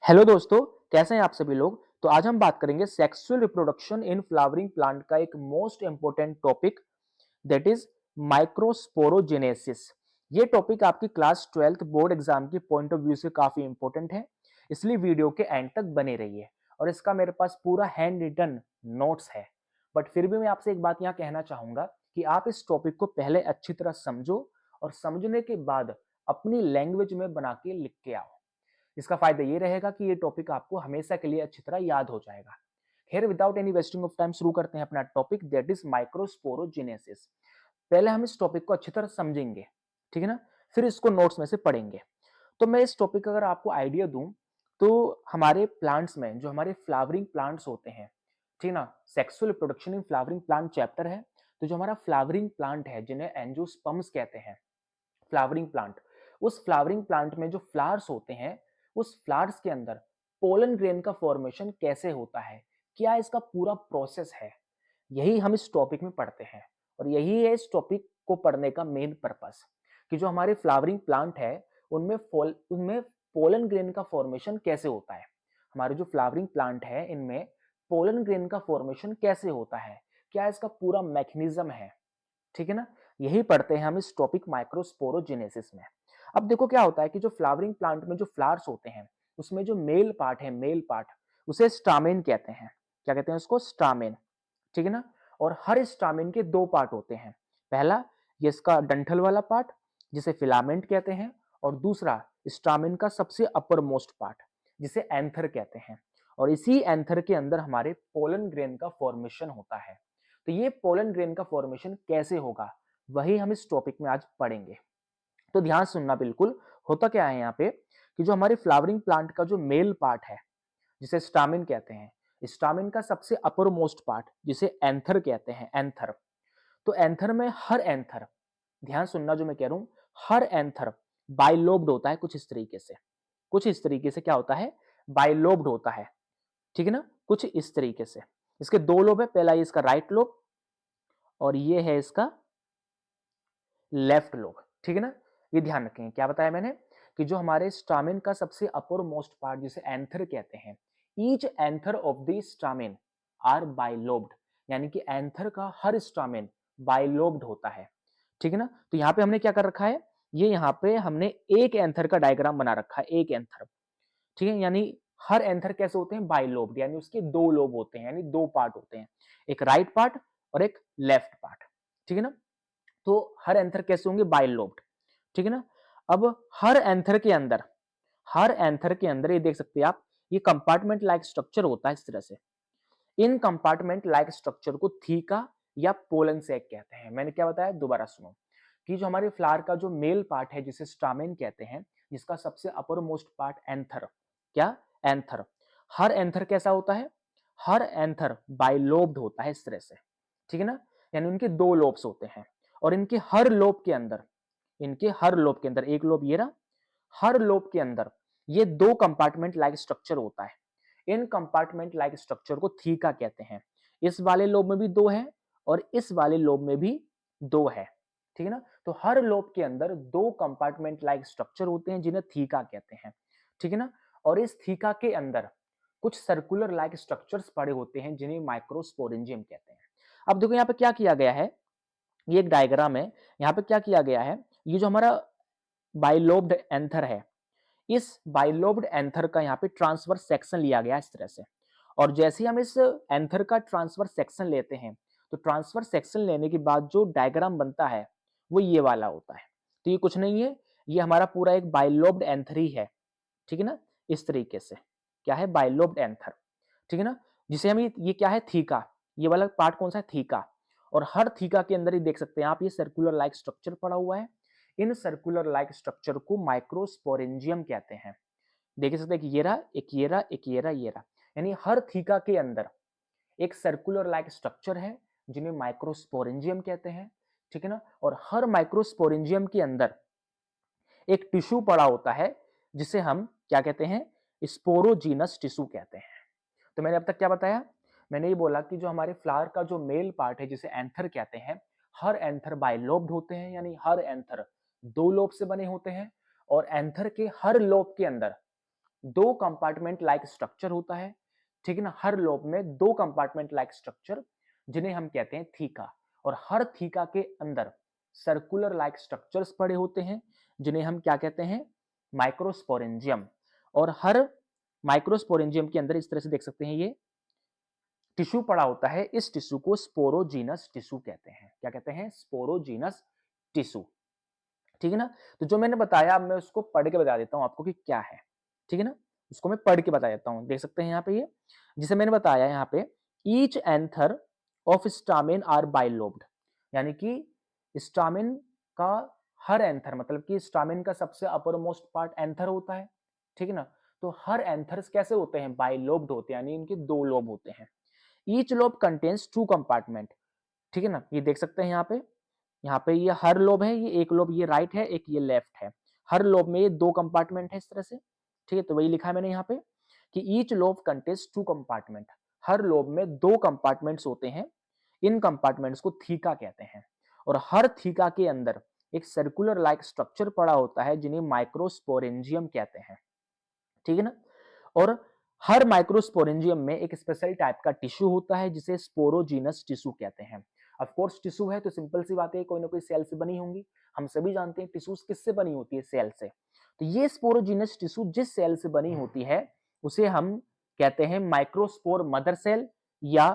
Hello दोस्तों, कैसे हैं आप सभी लोग। तो आज हम बात करेंगे sexual reproduction in flowering plant का एक most important topic, that is microsporogenesis. ये टॉपिक आपकी क्लास 12th बोर्ड एग्जाम की पॉइंट ऑफ व्यू से काफी इंपॉर्टेंट है, इसलिए वीडियो के एंड तक बने रहिए। और इसका मेरे पास पूरा हैंड रिटन नोट्स है, बट फिर भी मैं आपसे एक बात यहाँ कहना चाहूंगा कि आप इस टॉपिक को पहले अच्छी तरह समझो और समझने के बाद अपनी लैंग्वेज में बना के लिख के आओ। इसका फायदा ये रहेगा कि ये टॉपिक आपको हमेशा के लिए अच्छी तरह याद हो जाएगा। खैर, without any wasting of time शुरू करते हैं अपना टॉपिक, दैट इज माइक्रोस्पोरोजेनेसिस। पहले हम इस टॉपिक को अच्छी तरह समझेंगे, ठीक है ना, फिर इसको नोट्स में से पढ़ेंगे। तो मैं इस टॉपिक का अगर आपको आइडिया दूं, तो हमारे प्लांट्स में जो हमारे फ्लावरिंग प्लांट्स होते हैं, ठीक है ना, sexual production in flowering plant chapter है। तो जो हमारा फ्लावरिंग प्लांट है, जिन्हें एंजियोस्पर्म्स कहते हैं, फ्लावरिंग प्लांट, उस फ्लावरिंग प्लांट में जो फ्लावर्स होते हैं, उस फ्लावर्स के अंदर पोलन ग्रेन का फॉर्मेशन कैसे होता है, क्या इसका पूरा प्रोसेस है, यही हम इस टॉपिक में पढ़ते हैं। और यही है इस टॉपिक को पढ़ने का मेन पर्पस, कि जो हमारे फ्लावरिंग प्लांट है उनमें पोलन ग्रेन का फॉर्मेशन कैसे होता है। हमारे जो फ्लावरिंग प्लांट है, इनमें पोलन ग्रेन का फॉर्मेशन कैसे होता है, क्या इसका पूरा मैकेनिज्म है, ठीक है ना। यही पढ़ते हैं हम इस टॉपिक माइक्रोस्पोरोजेनेसिस में। अब देखो क्या होता है कि जो फ्लावरिंग प्लांट में जो फ्लावर्स होते हैं, उसमें जो मेल पार्ट है, मेल पार्ट, उसे स्टामेन कहते हैं। क्या कहते हैं उसको? स्टामेन, ठीक है ना। और हर स्टामेन के दो पार्ट होते हैं। पहला, ये इसका डंठल वाला पार्ट, जिसे फिलामेंट कहते हैं, और दूसरा स्टामेन का सबसे अपर मोस्ट पार्ट, जिसे एंथर कहते हैं। और इसी एंथर के अंदर हमारे पोलन ग्रेन का फॉर्मेशन होता है। तो ये पोलन ग्रेन का फॉर्मेशन कैसे होगा, वही हम इस टॉपिक में आज पढ़ेंगे। तो ध्यान सुनना बिल्कुल। होता क्या है यहाँ पे कि जो हमारे फ्लावरिंग प्लांट का जो मेल पार्ट है, जिसे स्टामिन कहते हैं, स्टामिन का सबसे अपर मोस्ट पार्ट, जिसे एंथर कहते हैं, एंथर। तो एंथर में हर एंथर, ध्यान सुनना जो मैं कह रहा हूं, हर एंथर बाइलोब्ड होता है कुछ इस तरीके से। कुछ इस तरीके से क्या होता है? बाइलोब्ड होता है, ठीक है ना, कुछ इस तरीके से। इसके दो लोब है, पहला ये इसका राइट लोब और ये है इसका लेफ्ट लोब, ठीक है ना। ये ध्यान रखेंगे, क्या बताया मैंने कि जो हमारे स्टामिन का सबसे अपर मोस्ट पार्ट, जिसे एंथर कहते हैं, each anther of the stamen are bilobed, यानी कि एंथर का हर स्टामिन बाइलोब्ड होता है, ठीक है ना। तो यहाँ पे हमने क्या कर रखा है, ये यहाँ पे हमने एक एंथर का डायग्राम बना रखा है, एक एंथर, ठीक है। यानी हर एंथर कैसे होते हैं? बाइलोब्ड, यानी उसके दो लोब होते हैं, यानी दो पार्ट होते हैं, एक राइट पार्ट और एक लेफ्ट पार्ट, ठीक है ना। तो हर एंथर कैसे होंगे? बाइलोब्ड, ठीक है ना। अब हर एंथर के अंदर, हर एंथर के अंदर ये देख सकते हैं आप, ये कंपार्टमेंट लाइक स्ट्रक्चर होता है इस तरह से। इन कंपार्टमेंट लाइक स्ट्रक्चर को थीका या पोलन सैक कहते हैं। मैंने क्या बताया, दोबारा सुनो, कि जो हमारे फ्लावर का जो मेल पार्ट है, जिसे स्टामेन कहते हैं, जिसका सबसे अपर मोस्ट पार्ट एंथर, क्या? एंथर। हर एंथर कैसा होता है? हर एंथर बाइलोब्ड होता है इस तरह से, ठीक है ना। यानी उनके दो लोब्स होते हैं, और इनके हर लोब के अंदर, इनके हर लोब के अंदर, एक लोब ये रहा, हर लोब के अंदर ये दो कंपार्टमेंट लाइक स्ट्रक्चर होता है। इन कंपार्टमेंट लाइक स्ट्रक्चर को थीका कहते हैं। इस वाले लोब में भी दो है और इस वाले लोब में भी दो है, ठीक है ना। तो हर लोब के अंदर दो कंपार्टमेंट लाइक स्ट्रक्चर होते हैं, जिन्हें थीका कहते हैं, ठीक है ना। और इस थीका के अंदर कुछ सर्कुलर लाइक स्ट्रक्चर्स पड़े होते हैं, जिन्हें माइक्रोस्पोरेंजियम कहते हैं। अब देखो यहाँ पे क्या किया गया है, ये एक डायग्राम है। यहाँ पे क्या किया गया है, ये जो हमारा बाइलोब्ड एंथर है, इस बाइलोब्ड एंथर का यहाँ पे ट्रांसवर्स सेक्शन लिया गया इस तरह से। और जैसे ही हम इस एंथर का ट्रांसवर्स सेक्शन लेते हैं, तो ट्रांसवर्स सेक्शन लेने के बाद जो डायग्राम बनता है, वो ये वाला होता है। तो ये कुछ नहीं है, ये हमारा पूरा एक बाइलोब्ड एंथर ही है, ठीक है ना। इस तरीके से क्या है? बाइलोब्ड एंथर, ठीक है ना। जिसे हम ये क्या है? थीका। ये वाला पार्ट कौन सा है? थीका। और हर थीका के अंदर ही देख सकते हैं आप, ये सर्कुलर लाइक स्ट्रक्चर पड़ा हुआ है। इन सर्कुलर लाइक स्ट्रक्चर को माइक्रोस्पोरेंजियम कहते हैं। देख सकते हैं कि ये रहा, एक ये रहा, एक ये रहा, ये रहा। यानी हर थीका के अंदर एक सर्कुलर लाइक स्ट्रक्चर है, जिन्हें माइक्रोस्पोरेंजियम कहते हैं, ठीक है ना। और हर माइक्रोस्पोरेंजियम के अंदर एक टिश्यू पड़ा होता है, जिसे हम क्या कहते हैं? स्पोरोजीनस टिश्यू कहते हैं। तो मैंने अब तक क्या बताया? मैंने ये बोला कि जो हमारे फ्लावर का जो मेल पार्ट है, जिसे एंथर कहते हैं, हर एंथर बाइलोब्ड होते हैं, यानी हर एंथर दो लोब से बने होते हैं। और एंथर के हर लोब के अंदर दो कंपार्टमेंट लाइक स्ट्रक्चर होता है, ठीक है ना। हर लोब में दो कंपार्टमेंट लाइक स्ट्रक्चर जिन्हें हम कहते हैं थीका, और हर थीका के अंदर सर्कुलर लाइक स्ट्रक्चर्स पड़े होते हैं जिन्हें हम क्या कहते हैं, माइक्रोस्पोरेंजियम। और हर माइक्रोस्पोरेंजियम के अंदर इस तरह से देख सकते हैं ये टिश्यू पड़ा होता है। इस टिश्यू को स्पोरोजीनस टिश्यू कहते हैं। क्या कहते हैं, स्पोरोजीनस टिश्यू, ठीक है ना। तो जो मैंने बताया अब मैं उसको पढ़ के बता देता हूं आपको कि क्या है, ठीक है ना। उसको मैं पढ़ के बता देता हूं, देख सकते हैं यहाँ पे ये जिसे मैंने बताया यहाँ पे, each anther of stamen are bilobed, यानी कि स्टामिन का हर एंथर, मतलब कि स्टामिन का सबसे अपर मोस्ट पार्ट एंथर होता है, ठीक है ना। तो हर एंथर्स कैसे होते हैं, बाइलोब्ड होते हैं, यानी इनके दो लोब होते हैं। Each lobe contains two compartment, ठीक है ना। ये देख सकते हैं यहाँ पे ये हर लोब है, ये एक लोब ये राइट है, एक ये लेफ्ट है। हर लोब में ये दो कंपार्टमेंट है इस तरह से, ठीक है। तो वही लिखा है मैंने यहाँ पे कि each lobe contains two compartment, हर लोब में दो कंपार्टमेंट्स होते हैं। इन कंपार्टमेंट्स को थीका कहते हैं। और हर थीका के अंदर एक सर्कुलर लाइक स्ट्रक्चर पड़ा होता है जिन्हें माइक्रोस्पोरेंजियम कहते हैं, ठीक है ना। और हर माइक्रोस्पोरेंजियम में एक स्पेशल टाइप का टिश्यू होता है जिसे स्पोरोजीनस टिश्यू कहते हैं। ऑफ कोर्स टिश्यू है तो सिंपल सी बात है, कोई ना कोई सेल से बनी होंगी। हम सभी जानते हैं टिश्यूज किससे बनी होती है, सेल से। तो ये स्पोरोजीनस टिश्यू जिस सेल से बनी होती है उसे हम कहते हैं माइक्रोस्पोर मदर सेल या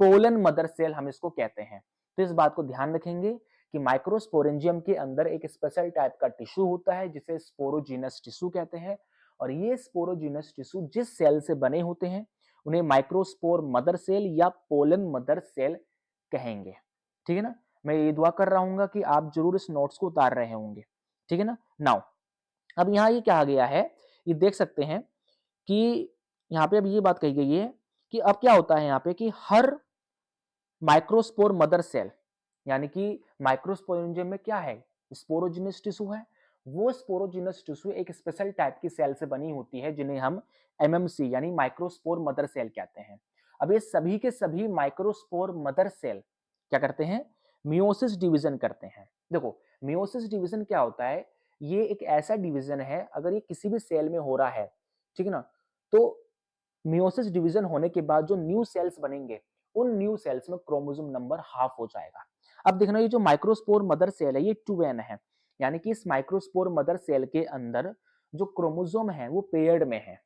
पोलन मदर सेल, हम इसको कहते हैं। तो इस बात को ध्यान रखेंगे कि माइक्रोस्पोरेंजियम के अंदर एक स्पेशल टाइप का टिश्यू होता है जिसे स्पोरोजीनस टिश्यू कहते हैं। और ये स्पोरोजीनस टिश्यू जिस सेल से बने होते हैं उन्हें माइक्रोस्पोर मदर सेल या पोलन मदर सेल कहेंगे, ठीक है ना। मैं ये दुआ कर रहा हूँ कि आप जरूर इस नोट्स को उतार रहे होंगे, ठीक है ना। नाउ अब यहाँ ये क्या गया है, ये देख सकते हैं कि यहाँ पे अब ये बात कही गई है कि अब क्या होता है यहाँ पे कि हर माइक्रोस्पोर मदर सेल, यानी कि माइक्रोस्पोरेंजियम में क्या है, स्पोरोजिनस टिश्यू है। वो स्पोरोजिनस टिश्यू एक स्पेशल टाइप की सेल से बनी होती है जिन्हें हम एमएमसी यानी माइक्रोस्पोर मदर सेल कहते हैं। अब ये सभी के सभी माइक्रोस्पोर मदर सेल क्या करते हैं, मियोसिस डिवीजन करते हैं। देखो मियोसिस डिवीजन क्या होता है, ये एक ऐसा डिवीजन है, अगर ये किसी भी सेल में हो रहा है, ठीक है ना, तो मियोसिस डिवीजन होने के बाद जो न्यू सेल्स बनेंगे उन न्यू सेल्स में क्रोमोसोम नंबर हाफ हो जाएगा। अब देखना ये जो माइक्रोस्पोर मदर सेल है ये 2n है, यानी कि इस माइक्रोस्पोर मदर सेल के अंदर जो क्रोमोसोम है वो पेयर्ड में है।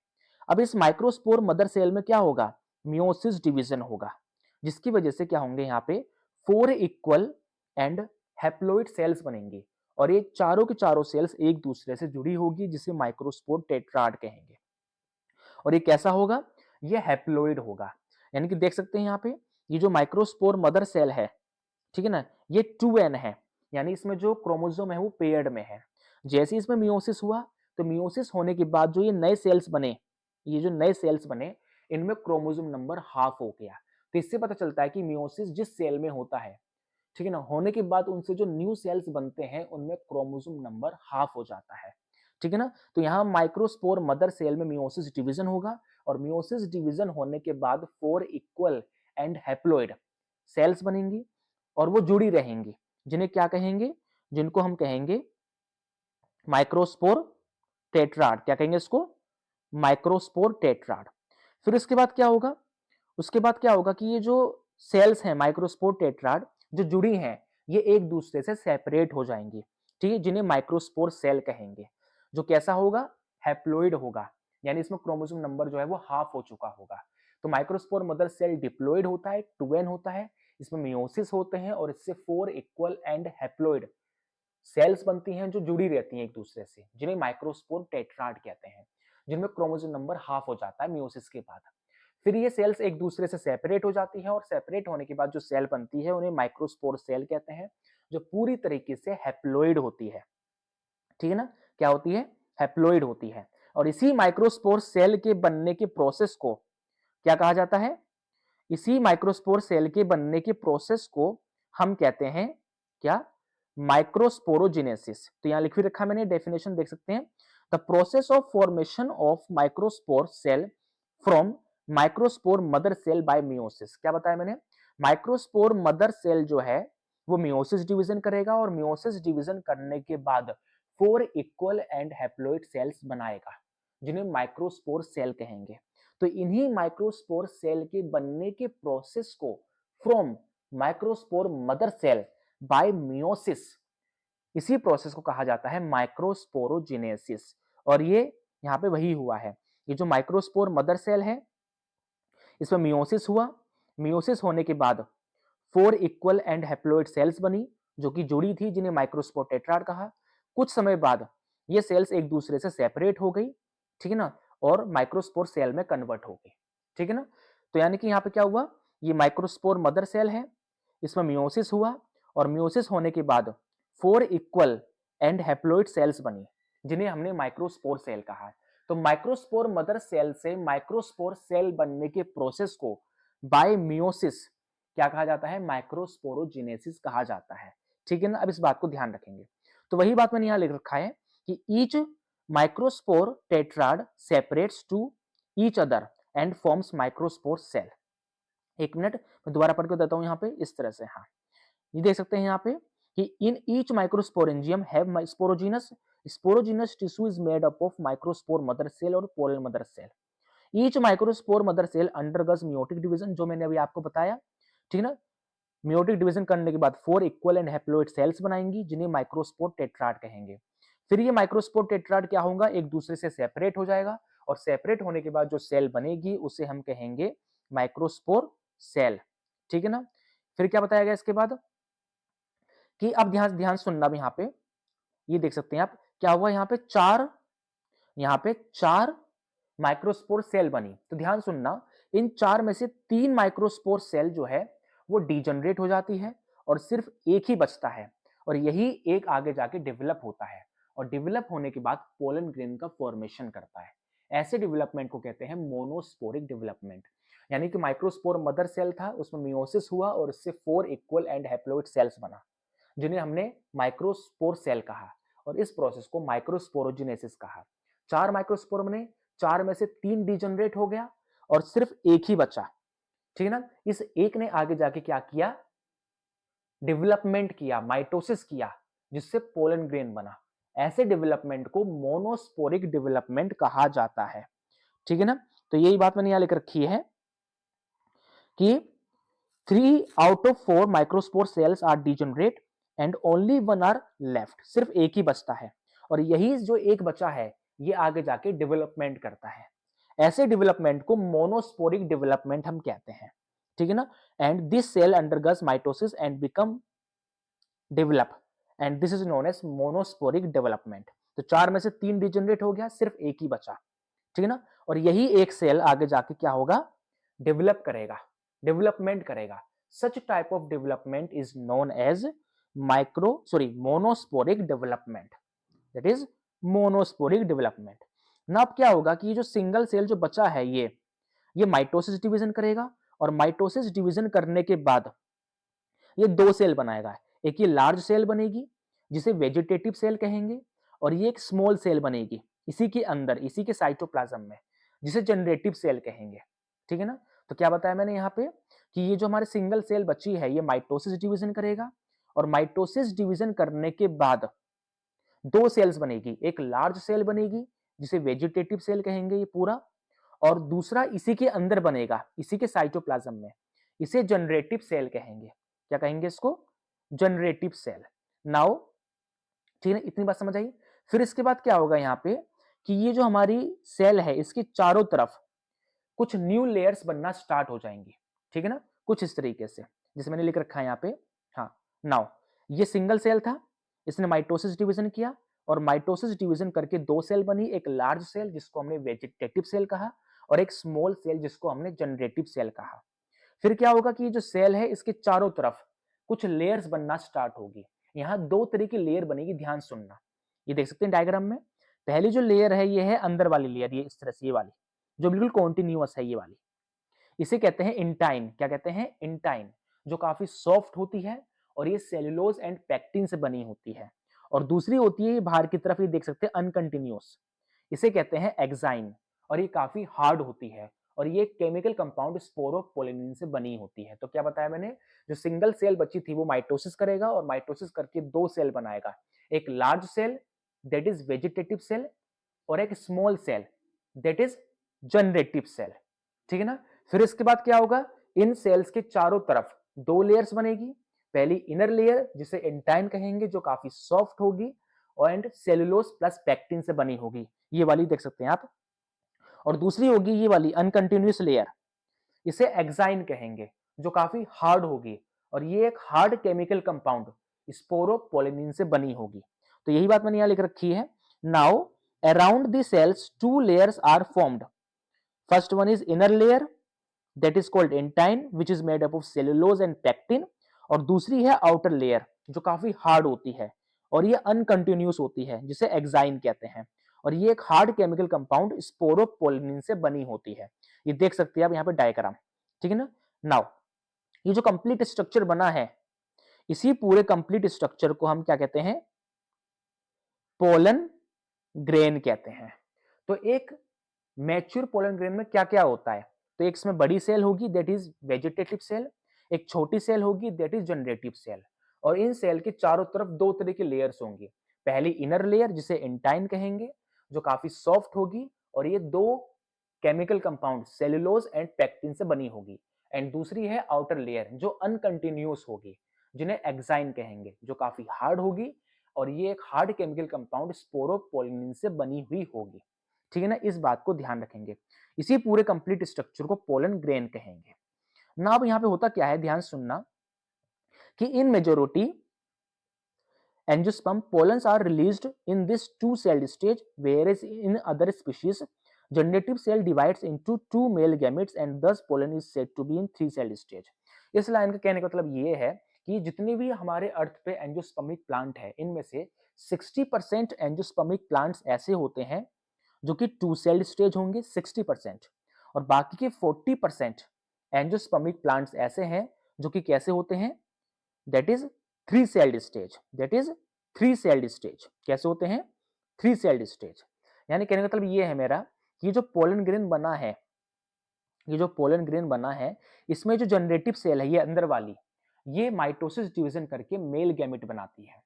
अब इस माइक्रोस्पोर मदर सेल में क्या होगा, मियोसिस डिवीजन होगा, जिसकी वजह से क्या होंगे यहाँ पे 4 इक्वल एंड हैप्लोइड सेल्स बनेंगी। और ये चारों के चारों सेल्स एक दूसरे से जुड़ी होगी जिसे माइक्रोस्पोर टेट्राड कहेंगे। और ये कैसा होगा, ये हैप्लोइड होगा। यानी कि देख सकते हैं यहाँ पे ये जो माइक्रोस्पोर मदर सेल है, ठीक है ना, ये 2n है, यानी इसमें जो क्रोमोसोम है वो पेयर्ड में है। जैसे इसमें मियोसिस हुआ तो मियोसिस होने के बाद जो ये नए सेल्स बने, ये जो नए सेल्स बने इनमें क्रोमोसोम नंबर हाफ हो गया। तो इससे पता चलता है कि मियोसिस जिस सेल में होता है, ठीक है ना, होने के बाद उनसे जो न्यू सेल्स बनते हैं उनमें क्रोमोसोम नंबर हाफ हो जाता है, ठीक है ना। तो यहाँ माइक्रोस्पोर मदर सेल में मियोसिस डिवीजन होगा और मियोसिस डिवीजन होने के बाद 4 इक्वल एंड हैप्लोइड सेल्स बनेंगी और वो जुड़ी रहेंगी, जिन्हें क्या कहेंगे, जिनको हम कहेंगे माइक्रोस्पोर टेट्राड। क्या कहेंगे इसको, माइक्रोस्पोर टेट्राड। फिर इसके बाद क्या होगा, उसके बाद क्या होगा कि ये जो सेल्स हैं माइक्रोस्पोर टेट्राड जो जुड़ी हैं ये एक दूसरे से सेपरेट हो जाएंगी, ठीक है, जिन्हें माइक्रोस्पोर सेल कहेंगे। जो कैसा होगा, हैप्लोइड होगा, यानी इसमें क्रोमोसोम नंबर जो है वो हाफ हो चुका होगा। तो माइक्रोस्पोर मदर सेल डिप्लॉइड होता है, 2n होता है, इसमें मियोसिस होते हैं और इससे 4 इक्वल एंड हैप्लोइड सेल्स बनती हैं जो जुड़ी रहती हैं एक दूसरे से, जिन्हें माइक्रोस्पोर टेट्राड कहते हैं, जिनमें क्रोमोसोम नंबर हाफ हो जाता है मियोसिस के बाद। फिर ये सेल्स एक दूसरे से सेपरेट हो जाती है और सेपरेट होने के बाद जो सेल बनती है उन्हें माइक्रोस्पोर सेल कहते हैं, जो पूरी तरीके से हैप्लोइड होती है, ठीक है ना। क्या होती है, हैप्लोइड होती है। और इसी माइक्रोस्पोर सेल के बनने के प्रोसेस को क्या कहा जाता है, इसी माइक्रोस्पोर सेल के बनने के प्रोसेस को हम कहते हैं क्या, माइक्रोस्पोरोजेनेसिस। तो यहां लिख भी रखा मैंने, डेफिनेशन देख सकते हैं, the process of formation of microspore cell from microspore mother cell by meiosis. क्या बताया मैंने, माइक्रोस्पोर मदर सेल जो है वो मियोसिस डिवीजन करेगा और मियोसिस डिवीजन करने के बाद 4 इक्वल एंड हैप्लोइड सेल्स बनाएगा, जिन्हें माइक्रोस्पोर सेल कहेंगे। तो इन्हीं माइक्रोस्पोर सेल के बनने के प्रोसेस को from microspore mother cell by meiosis, इसी प्रोसेस को कहा जाता है माइक्रोस्पोरोजेनेसिस। और ये यहाँ पे वही हुआ है। ये जो माइक्रोस्पोर मदर सेल है, इसमें मियोसिस हुआ। मियोसिस होने के बाद 4 इक्वल एंड हैप्लॉइड सेल्स बनी, जो कि जुड़ी थी, जिन्हें माइक्रोस्पोर टेट्राड कहा। कुछ समय बाद ये सेल्स एक दूसरे से सेपरेट हो गई, ठीक है ना, और माइक्रोस्पोर सेल में कन्वर्ट हो गई, ठीक है ना। तो यानी कि यहाँ पे क्या हुआ, ये माइक्रोस्पोर मदर सेल है, इसमें मियोसिस हुआ, और मियोसिस होने के बाद 4 इक्वल एंड हैप्लॉइड सेल्स बनी, जिन्हें हमने माइक्रोस्पोर सेल कहा है। तो माइक्रोस्पोर मदर सेल से माइक्रोस्पोर सेल बनने के प्रोसेस को बाय मियोसिस क्या कहा जाता है, माइक्रोस्पोरोजेनेसिस कहा जाता है, ठीक है ना। अब इस बात को ध्यान रखेंगे। तो वही बात मैंने यहां लिख रखा है कि each microspore tetrad separates to each other and forms microspore cell. एक मिनट मैं दोबारा पढ़ के देता हूं यहां पे इस तरह से। हाँ, ये देख सकते हैं यहाँ पे कि in each microsporangium have sporogenous, sporogenous tissue is made up of microspore mother cell और pollen mother cell. Each microspore mother cell undergoes meiotic division, जो मैंने अभी आपको बताया, ठीक है ना। मियोटिक डिवीजन करने के बाद 4 इक्वल एंड हैप्लॉइड सेल्स बनाएंगी, जिन्हें माइक्रोस्पोर टेट्राड कहेंगे। फिर ये माइक्रोस्पोर टेट्राड क्या होगा, एक दूसरे से सेपरेट हो जाएगा, और सेपरेट होने के बाद जो सेल बनेगी उसे हम कहेंगे माइक्रोस्पोर सेल, ठीक है ना। फिर क्या बताया गया इसके बाद कि अब ध्यान ध्यान सुनना भी यहाँ पे, ये देख सकते हैं आप क्या हुआ, यहाँ पे चार माइक्रोस्पोर सेल बनी। तो ध्यान सुनना, इन चार में से 3 माइक्रोस्पोर सेल जो है वो डिजनरेट हो जाती है, और सिर्फ एक ही बचता है, और यही एक आगे जाके डेवलप होता है, और डेवलप होने के बाद पोलन ग्रेन का फॉर्मेशन करता है। ऐसे डेवलपमेंट को कहते हैं मोनोस्पोरिक डेवलपमेंट। यानी कि माइक्रोस्पोर मदर सेल था, उसमें मियोसिस हुआ, और इससे 4 इक्वल एंड हैप्लॉइड सेल्स बना, जिन्हें हमने माइक्रोस्पोर सेल कहा, और इस प्रोसेस को माइक्रोस्पोरोजेनेसिस कहा। 4 माइक्रोस्पोर बने, 4 में से 3 डिजनरेट हो गया, और सिर्फ एक ही बचा, ठीक है ना। इस एक ने आगे जाके क्या किया, डेवलपमेंट किया, माइटोसिस किया, जिससे पोलन ग्रेन बना। ऐसे डेवलपमेंट को मोनोस्पोरिक डेवलपमेंट कहा जाता है, ठीक है ना। तो यही बात मैंने यहां लिख रखी है कि 3 out of 4 microspore cells are degenerate and only 1 are left, सिर्फ एक ही बचता है, और यही जो एक बचा है ये आगे जाके डेवलपमेंट करता है। ऐसे डेवलपमेंट को मोनोस्पोरिक डेवलपमेंट हम कहते हैं, ठीक है ना। And this cell undergoes mitosis and become develop, and this is known as monosporic development. तो 4 में से 3 डिजनरेट हो गया, सिर्फ एक ही बचा, ठीक है ना। और यही एक सेल आगे जाके क्या होगा, डेवलप करेगा, डेवलपमेंट करेगा। Such type of development is known as monosporic development, that is monosporic development. ना अब क्या होगा कि ये जो सिंगल सेल जो बचा है ये माइटोसिस डिवीजन करेगा, और माइटोसिस डिवीजन करने के बाद ये 2 सेल बनाएगा। एक ये लार्ज सेल बनेगी, जिसे वेजिटेटिव सेल कहेंगे, और ये एक स्मॉल सेल बनेगी इसी के अंदर, इसी के साइटोप्लाज्म में, जिसे जनरेटिव सेल कहेंगे, ठीक है ना। तो क्या बताया मैंने यहाँ पे कि ये जो हमारे सिंगल सेल बची है ये माइटोसिस डिवीजन करेगा, और माइटोसिस डिवीजन करने के बाद 2 सेल्स बनेगी, एक लार्ज सेल बनेगी जिसे वेजिटेटिव सेल कहेंगे ये पूरा, और दूसरा इसी के अंदर बनेगा, इसी के साइटोप्लाज्म में, इसे जनरेटिव सेल कहेंगे। क्या कहेंगे इसको, जनरेटिव सेल। नाउ ठीक है, इतनी बात समझ आई। फिर इसके बाद क्या होगा यहाँ पे कि ये जो हमारी सेल है इसके चारों तरफ कुछ न्यू लेयर्स बनना स्टार्ट हो जाएंगी, ठीक है ना, कुछ इस तरीके से, जिसे मैंने लिख रखा है यहाँ पे। हाँ, नाउ ये सिंगल सेल था, इसने माइटोसिस डिवीजन किया, और माइटोसिस डिवीजन करके 2 सेल बनी, एक लार्ज सेल जिसको हमने वेजिटेटिव सेल कहा, और एक स्मॉल सेल जिसको हमने जनरेटिव सेल कहा। फिर क्या होगा कि ये जो सेल है इसके चारों तरफ कुछ लेयर्स बनना स्टार्ट होगी। यहाँ 2 तरह की लेयर बनेगी, ध्यान सुनना। ये देख सकते हैं डायग्राम में, पहली जो लेयर है ये है अंदर वाली लेयर, ये इस तरह से, ये वाली जो बिल्कुल कॉन्टिन्यूअस है, ये वाली, इसे कहते हैं इंटाइन। क्या कहते हैं, इंटाइन, जो काफी सॉफ्ट होती है, और ये सेलुलोज एंड पैक्टिन से बनी होती है। और दूसरी होती है ये बाहर की तरफ, ये देख सकते हैं अनकंटिन्यूअस, इसे कहते हैं एक्साइन, और ये काफी हार्ड होती है, और ये केमिकल कंपाउंड स्पोरोपोलिन से बनी होती है। तो क्या बताया मैंने, जो सिंगल सेल बची थी वो माइटोसिस करेगा, और माइटोसिस करके 2 सेल बनाएगा, एक large cell that is vegetative cell, और एक small cell that is generative cell, ठीक है ना। फिर इसके बाद क्या होगा, इन सेल्स के चारों तरफ दो लेयर्स बनेगी। पहली इनर लेयर जिसे एंटाइन कहेंगे, जो काफी सॉफ्ट होगी एंड सेलुलोज प्लस पैक्टिन से बनी होगी, ये वाली देख सकते हैं आप। और दूसरी होगी ये वाली अनकंटिन्यूअस लेयर, इसे एक्साइन कहेंगे, जो काफी हार्ड होगी और ये एक हार्ड केमिकल कंपाउंड स्पोरोपोलिनिन से बनी होगी। तो यही बात मैंने यहां लिख रखी है। Now around the cells two layers are formed. First one is inner layer that is called intine which is made up of cellulose and pectin. और दूसरी है आउटर लेयर जो काफी हार्ड होती है और ये अनकंटिन्यूअस होती है, जिसे एक्साइन कहते हैं। और ये एक हार्ड केमिकल कंपाउंड स्पोरोपोलिनिन से बनी होती है। ये देख सकते हैं आप यहाँ पे डायग्राम, ठीक है ना। नाउ ये जो कंप्लीट स्ट्रक्चर बना है, इसी पूरे कंप्लीट स्ट्रक्चर को हम क्या कहते हैं, पोलन ग्रेन कहते हैं। तो एक मैच्योर पोलन ग्रेन में क्या क्या होता है, तो एक इसमें बड़ी सेल होगी दैट इज वेजिटेटिव सेल, एक छोटी सेल होगी दैट इज जनरेटिव सेल। और इन सेल के चारों तरफ दो तरह की लेयर्स होंगी। पहली इनर लेयर जिसे एंटाइन कहेंगे, जो काफी सॉफ्ट होगी और ये दो chemical compound cellulose and pectin से बनी होगी। एंड दूसरी है आउटर लेयर जो अनकंटिन्यूअस होगी, जिन्हें एक्साइन कहेंगे, जो काफी हार्ड होगी और ये एक हार्ड केमिकल कंपाउंड स्पोरोपोलिनिन से बनी हुई होगी, ठीक है ना। इस बात को ध्यान रखेंगे। इसी पूरे कंप्लीट स्ट्रक्चर को पोलन ग्रेन कहेंगे ना। अब यहाँ पे होता क्या है, ध्यान सुनना, कि in majority angiosperm pollens are released in this two-celled stage, whereas in other species generative cell divides into two male gametes and thus pollen is said to be in three-celled stage। इस line का कहने का मतलब ये है कि जितने भी हमारे अर्थ पे एंजियोस्पर्मिक प्लांट है, इनमें से 60% एंजियोस्पर्मिक प्लांट्स ऐसे होते हैं जो कि टू सेल्ड स्टेज होंगे 60%, और बाकी के 40% एंजियोस्पर्मिक प्लांट्स ऐसे हैं जो कि कैसे होते हैं, that is three celled stage, that is three celled stage. कैसे होते हैं, थ्री सेल्ड स्टेज। यानी कहने का मतलब ये है मेरा कि जो पोलन ग्रेन बना है, ये जो पोलन ग्रेन बना है, इसमें जो जनरेटिव सेल है ये अंदर वाली, ये माइटोसिस डिवीजन करके मेल गैमेट बनाती है,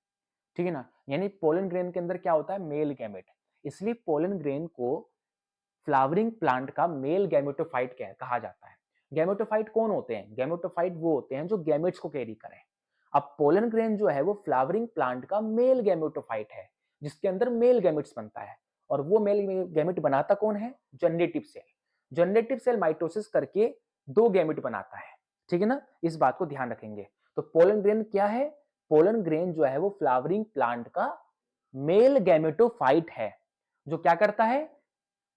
ठीक है ना। यानी पोलन ग्रेन के अंदर क्या होता है, मेल गैमेट। इसलिए पोलन ग्रेन को फ्लावरिंग प्लांट का मेल गैमेटोफाइट कहा जाता है। गैमेटोफाइट कौन होते हैं, गैमेटोफाइट वो होते हैं जो गैमेट्स को कैरी करें। अब पोलन ग्रेन जो है वो फ्लावरिंग प्लांट का मेल गैमेटोफाइट है, जिसके अंदर मेल गैमेट्स बनता है। और वो मेल गैमेट बनाता कौन है, generative cell. Generative cell mitosis करके दो गैमेट बनाता है, ठीक है ना। इस बात को ध्यान रखेंगे। तो पोलन ग्रेन क्या है, पोलन ग्रेन जो है वो फ्लावरिंग प्लांट का मेल गैमेटोफाइट है, जो क्या करता है,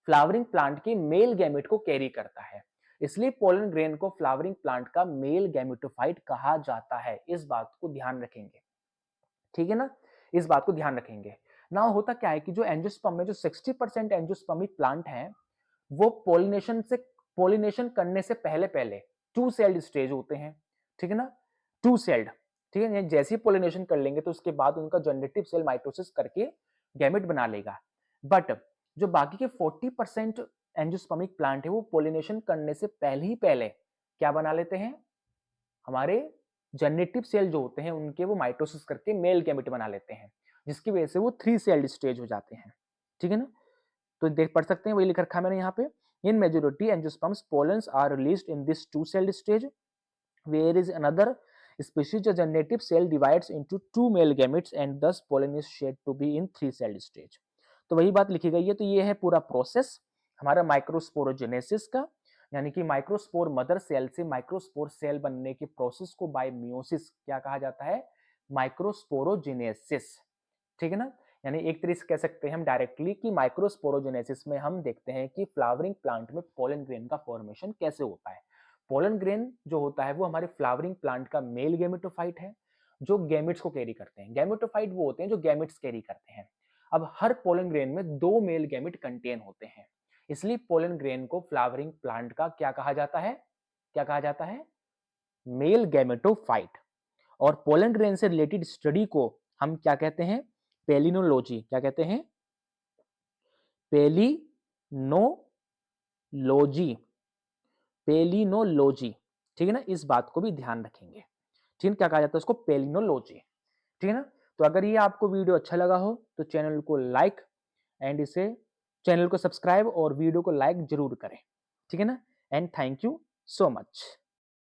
फ्लावरिंग प्लांट के मेल गैमेट को कैरी करता है। इसलिए पोलन ग्रेन को फ्लावरिंग प्लांट का मेल गैमेटोफाइट कहा जाता है। इस बात को ध्यान रखेंगे, ठीक है ना। इस बात को ध्यान रखेंगे ना। होता क्या है कि जो एंजियोस्पर्म में जो 60% एंजियोस्पर्मिक प्लांट हैं, वो पोलिनेशन करने से पहले पहले टू सेल्ड स्टेज होते हैं, ठीक है ना, टू सेल्ड, ठीक है। जैसे ही पोलिनेशन कर लेंगे तो उसके बाद उनका जनरेटिव सेल माइटोसिस करके गैमेट बना लेगा। बट जो बाकी के 40% एंजियोस्पर्मिक प्लांट है, वो पोलिनेशन करने से पहले ही पहले क्या बना लेते हैं, हमारे जनरेटिव सेल जो होते हैं उनके वो माइटोसिस करके मेल गैमेट बना लेते हैं, जिसकी वजह से वो थ्री सेल्ड स्टेज हो जाते हैं, ठीक है ना। तो देख पढ़ सकते हैं, वही लिख रखा है मैंने यहाँ पे। In majority angiosperms pollens are released in this two celled stage, where is another species the generative cell divides into two male gametes and thus pollen is said to be in three celled stage। तो वही बात लिखी गई है। तो ये है पूरा प्रोसेस हमारा माइक्रोस्पोरोजेनेसिस का, यानी कि माइक्रोस्पोर मदर सेल से माइक्रोस्पोर सेल बनने के प्रोसेस को बाय मियोसिस क्या कहा जाता है, माइक्रोस्पोरोजेनेसिस, ठीक है ना। यानी एक तरीके से कह सकते हैं हम डायरेक्टली कि माइक्रोस्पोरोजेनेसिस में हम देखते हैं कि फ्लावरिंग प्लांट में पोलन ग्रेन का फॉर्मेशन कैसे होता है। पोलन ग्रेन जो होता है वो हमारे फ्लावरिंग प्लांट का मेल गैमेटोफाइट है, जो गैमेट्स को कैरी करते हैं। गैमेटोफाइट वो होते हैं जो गैमेट्स कैरी करते हैं। अब हर पोलन ग्रेन में दो मेल गैमेट कंटेन होते हैं, इसलिए पोलन ग्रेन को फ्लावरिंग प्लांट का क्या कहा जाता है, क्या कहा जाता है, मेल गैमेटोफाइट। और पोलन ग्रेन से रिलेटेड स्टडी को हम क्या कहते हैं, पेलिनोलॉजी। क्या कहते हैं, पेलिनोलॉजी, पेलिनोलॉजी, ठीक है ना। इस बात को भी ध्यान रखेंगे, ठीक है। क्या कहा जाता है उसको, पेलिनोलॉजी, ठीक है ना। तो अगर ये आपको वीडियो अच्छा लगा हो तो चैनल को लाइक एंड इसे चैनल को सब्सक्राइब और वीडियो को लाइक जरूर करें, ठीक है ना? And thank you so much.